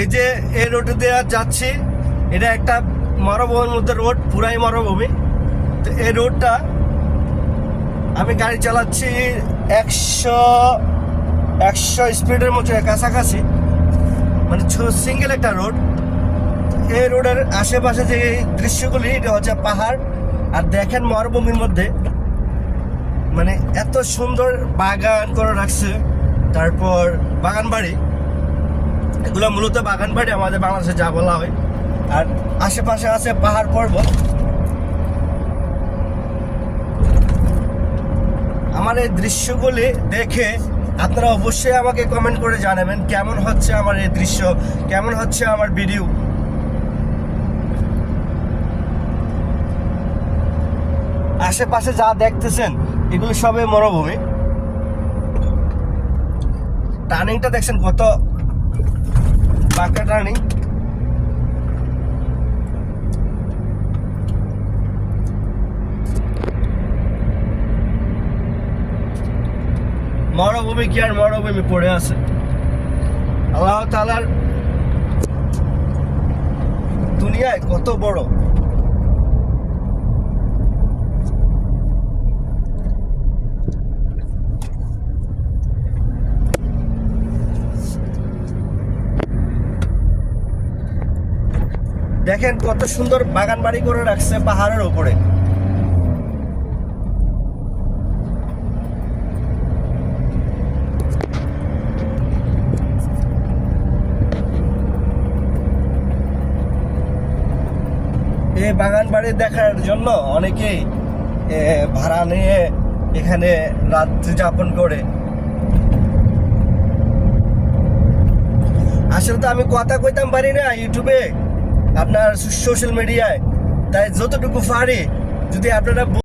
এই যে এই রোডে দিয়ে যাচ্ছি, এটা একটা মরুভূমির মধ্যে রোড, পুরাই মরুভূমি। তো এই রোডটা আমি গাড়ি চালাচ্ছি 100 স্পিডের মতো কাছাকাছি, মানে সিঙ্গেল একটা রোড। এই রোডের আশেপাশে যে দৃশ্যগুলি, এটা হচ্ছে পাহাড়। আর দেখেন মরুভূমির মধ্যে মানে এত সুন্দর বাগান করে রাখছে, তারপর বাগান বাড়ি, এগুলো মূলত বাগান বাড়ি আমাদের বাংলাদেশে যা বলা হয়। আর আশেপাশে আছে পাহাড় পর্বত। আমার এই দৃশ্যগুলি দেখে আপনারা অবশ্যই আমাকে কমেন্ট করে জানাবেন কেমন হচ্ছে আমার এই দৃশ্য, কেমন হচ্ছে আমার ভিডিও। আশেপাশে যা দেখতেছেন এগুলো সবই মরুভূমি। টার্নিংটা দেখছেন কত বাঁকা টার্নিং। মরুভূমি কি আর মরুভূমি পড়ে আছে। আল্লাহ তাআলার দুনিয়ায় কত বড়। দেখেন কত সুন্দর বাগান বাড়ি করে রাখছে পাহাড়ের উপরে। এই বাগান বাড়ি দেখার জন্য অনেকেই ভাড়া নিয়ে এখানে রাত্রি যাপন করে। আসলে তো আমি কথা কইতাম পারি না ইউটিউবে, আপনার সোশ্যাল মিডিয়ায়, তাই যতটুকু পারি যদি আপনারা